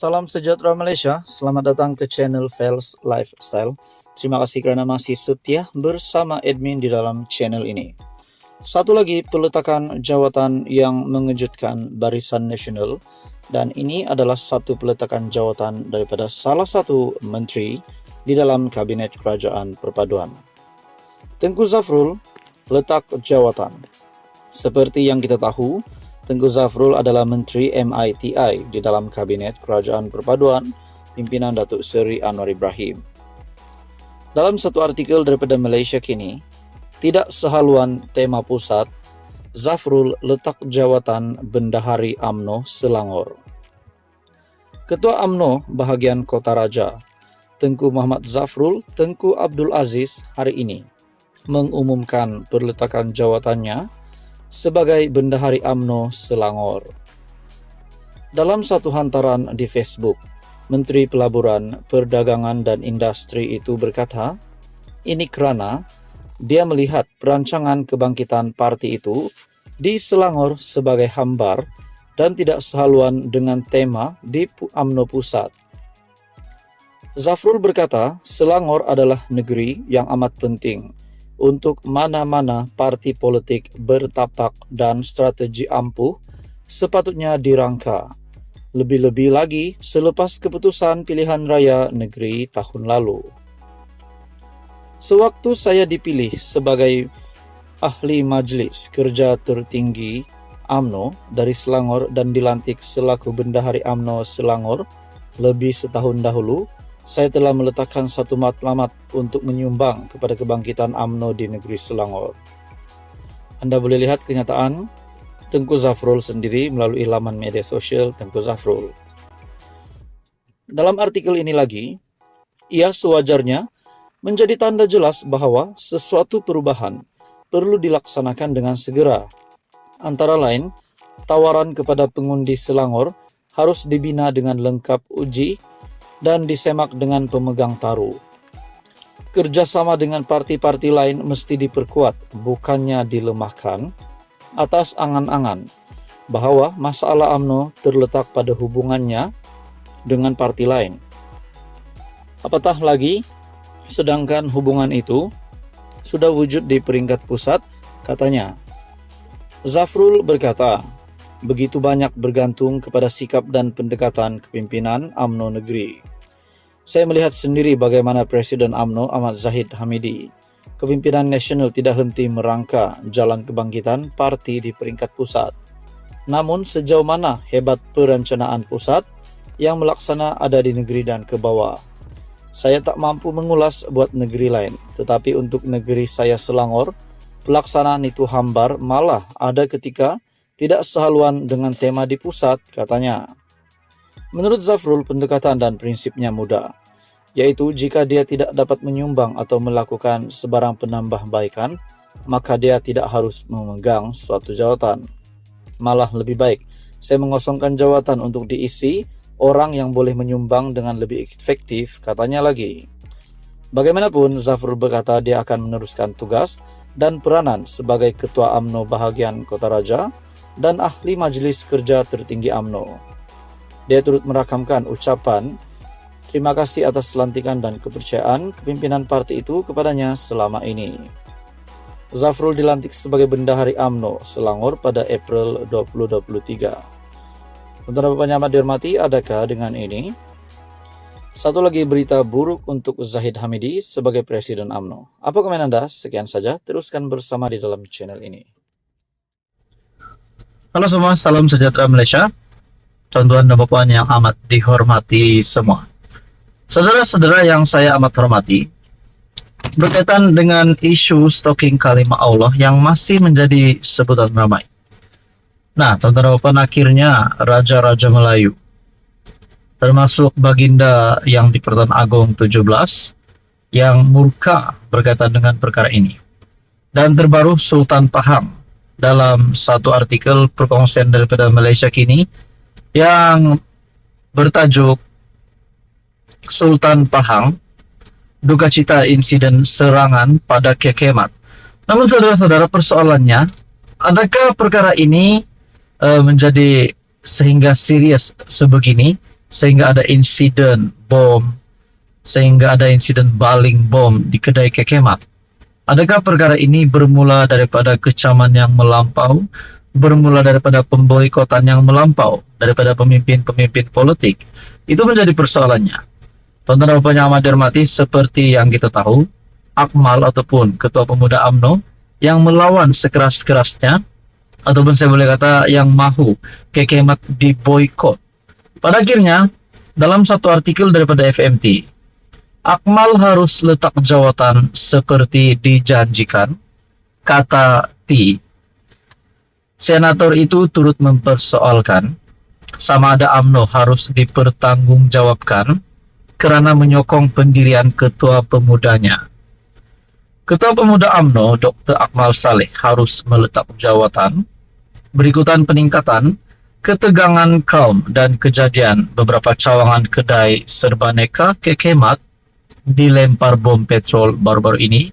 Salam sejahtera Malaysia, selamat datang ke channel Fels Lifestyle. Terima kasih kerana masih setia bersama admin di dalam channel ini. Satu lagi peletakan jawatan yang mengejutkan Barisan Nasional, dan ini adalah satu peletakan jawatan daripada salah satu menteri di dalam Kabinet Kerajaan Perpaduan. Tengku Zafrul letak jawatan. Seperti yang kita tahu, Tengku Zafrul adalah Menteri MITI di dalam Kabinet Kerajaan Perpaduan pimpinan Datuk Seri Anwar Ibrahim. Dalam satu artikel daripada Malaysia Kini, tidak sehaluan tema pusat, Zafrul letak jawatan Bendahari UMNO Selangor. Ketua UMNO bahagian Kota Raja, Tengku Muhammad Zafrul Tengku Abdul Aziz hari ini mengumumkan perletakan jawatannya sebagai Bendahari UMNO Selangor. Dalam satu hantaran di Facebook, Menteri Pelaburan, Perdagangan dan Industri itu berkata, ini kerana dia melihat perancangan kebangkitan parti itu di Selangor sebagai hambar dan tidak sehaluan dengan tema di UMNO Pusat. Zafrul berkata, Selangor adalah negeri yang amat penting untuk mana-mana parti politik bertapak dan strategi ampuh sepatutnya dirangka. Lebih-lebih lagi selepas keputusan pilihan raya negeri tahun lalu. Sewaktu saya dipilih sebagai ahli majlis kerja tertinggi UMNO dari Selangor dan dilantik selaku Bendahari UMNO Selangor lebih setahun dahulu, saya telah meletakkan satu matlamat untuk menyumbang kepada kebangkitan UMNO di negeri Selangor. Anda boleh lihat kenyataan Tengku Zafrul sendiri melalui laman media sosial Tengku Zafrul. Dalam artikel ini lagi, ia sewajarnya menjadi tanda jelas bahawa sesuatu perubahan perlu dilaksanakan dengan segera. Antara lain, tawaran kepada pengundi Selangor harus dibina dengan lengkap uji dan disemak dengan pemegang taruh. Kerjasama dengan parti-parti lain mesti diperkuat, bukannya dilemahkan, atas angan-angan bahawa masalah UMNO terletak pada hubungannya dengan parti lain. Apatah lagi, sedangkan hubungan itu sudah wujud di peringkat pusat, katanya. Zafrul berkata, begitu banyak bergantung kepada sikap dan pendekatan kepimpinan UMNO negeri. Saya melihat sendiri bagaimana Presiden UMNO Ahmad Zahid Hamidi, kepimpinan nasional tidak henti merangka jalan kebangkitan parti di peringkat pusat. Namun sejauh mana hebat perencanaan pusat yang melaksana ada di negeri dan ke bawah. Saya tak mampu mengulas buat negeri lain, tetapi untuk negeri saya Selangor, pelaksanaan itu hambar, malah ada ketika tidak sehaluan dengan tema di pusat, katanya. Menurut Zafrul, pendekatan dan prinsipnya mudah, yaitu jika dia tidak dapat menyumbang atau melakukan sebarang penambahbaikan, maka dia tidak harus memegang suatu jawatan. Malah lebih baik, saya mengosongkan jawatan untuk diisi orang yang boleh menyumbang dengan lebih efektif, katanya lagi. Bagaimanapun, Zafrul berkata dia akan meneruskan tugas dan peranan sebagai Ketua UMNO bahagian Kota Raja dan ahli Majlis Kerja Tertinggi UMNO. Dia turut merakamkan ucapan terima kasih atas pelantikan dan kepercayaan kepimpinan parti itu kepadanya selama ini. Zafrul dilantik sebagai Bendahari UMNO Selangor pada April 2023. Tuan-tuan dan puan yang dihormati, adakah dengan ini satu lagi berita buruk untuk Zahid Hamidi sebagai Presiden UMNO? Apa komen Anda? Sekian saja, teruskan bersama di dalam channel ini. Halo semua, salam sejahtera Malaysia. Tuan-tuan dan puan yang amat dihormati semua. Saudara-saudara yang saya amat hormati, berkaitan dengan isu stalking kalimah Allah yang masih menjadi sebutan ramai. Nah, tuan-tuan dan puan, akhirnya Raja-Raja Melayu, termasuk Baginda yang di Pertuan Agong 17, yang murka berkaitan dengan perkara ini. Dan terbaru Sultan Pahang dalam satu artikel perkongsian daripada Malaysia Kini yang bertajuk Sultan Pahang, duka cita insiden serangan pada kekemat. Namun saudara-saudara, persoalannya, adakah perkara ini menjadi sehingga serius sebegini sehingga ada insiden bom, sehingga ada insiden baling bom di kedai Kekemat. Adakah perkara ini bermula daripada kecaman yang melampau, bermula daripada pemboikotan yang melampau, daripada pemimpin-pemimpin politik? Itu menjadi persoalannya. Tonton dan Bapak yang amat dihormati, seperti yang kita tahu, Akmal ataupun Ketua Pemuda UMNO yang melawan sekeras-kerasnya, ataupun saya boleh kata yang mahu Kekemat diboikot. Pada akhirnya, dalam satu artikel daripada FMT, Akmal harus letak jawatan seperti dijanjikan, kata T. Senator itu turut mempersoalkan sama ada UMNO harus dipertanggungjawabkan karena menyokong pendirian ketua pemudanya. Ketua Pemuda UMNO, Dr. Akmal Saleh, harus meletak jawatan berikutan peningkatan ketegangan kaum dan kejadian beberapa cawangan kedai serbaneka Kekemat dilempar bom petrol baru-baru ini,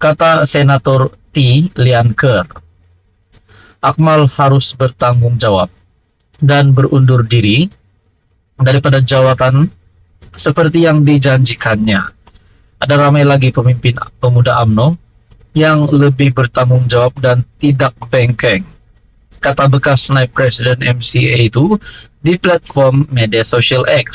kata Senator T. Lianker. Akmal harus bertanggung jawab dan berundur diri daripada jawatan seperti yang dijanjikannya. Ada ramai lagi pemimpin pemuda UMNO yang lebih bertanggung jawab dan tidak bengkeng, kata bekas naib presiden MCA itu di platform media sosial X.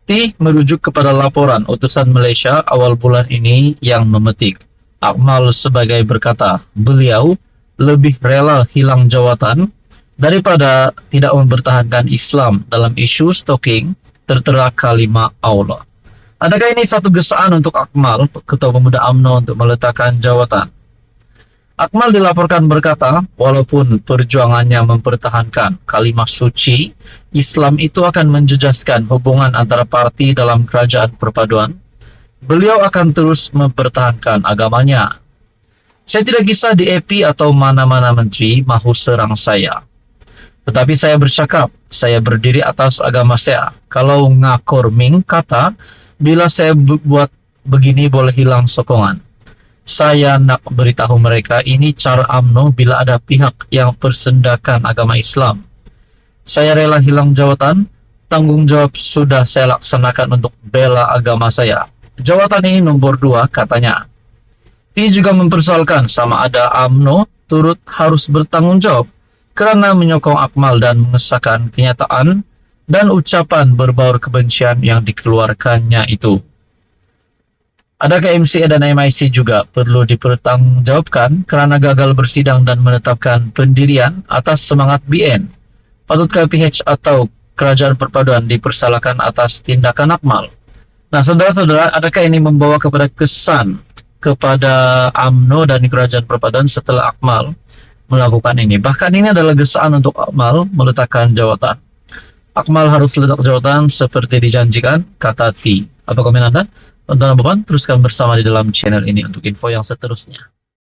T merujuk kepada laporan utusan Malaysia awal bulan ini yang memetik Akmal sebagai berkata beliau lebih rela hilang jawatan daripada tidak mempertahankan Islam dalam isu stalking tertera kalimat Allah. Adakah ini satu gesaan untuk Akmal, Ketua Pemuda UMNO, untuk meletakkan jawatan? Akmal dilaporkan berkata, walaupun perjuangannya mempertahankan kalimat suci, Islam itu akan menjejaskan hubungan antara parti dalam kerajaan perpaduan. Beliau akan terus mempertahankan agamanya. Saya tidak kisah di EP atau mana-mana menteri mahu serang saya. Tetapi saya bercakap, saya berdiri atas agama saya. Kalau ngakor ming kata, bila saya buat begini boleh hilang sokongan. Saya nak beritahu mereka ini cara UMNO bila ada pihak yang persendakan agama Islam. Saya rela hilang jawatan, tanggung jawab sudah saya laksanakan untuk bela agama saya. Jawatan ini nomor 2, katanya. T juga mempersoalkan sama ada UMNO turut harus bertanggung jawab kerana menyokong Akmal dan mengesahkan kenyataan dan ucapan berbaur kebencian yang dikeluarkannya itu. Adakah MCA dan MIC juga perlu dipertanggungjawabkan kerana gagal bersidang dan menetapkan pendirian atas semangat BN? Patutkah PH atau Kerajaan Perpaduan dipersalahkan atas tindakan Akmal? Nah, saudara-saudara, adakah ini membawa kepada kesan kepada UMNO dan Kerajaan Perpaduan setelah Akmal melakukan ini? Bahkan ini adalah gesaan untuk Akmal meletakkan jawatan. Akmal harus letak jawatan seperti dijanjikan, kata T. Apa komen Anda? Tonton Bapak, teruskan bersama di dalam channel ini untuk info yang seterusnya.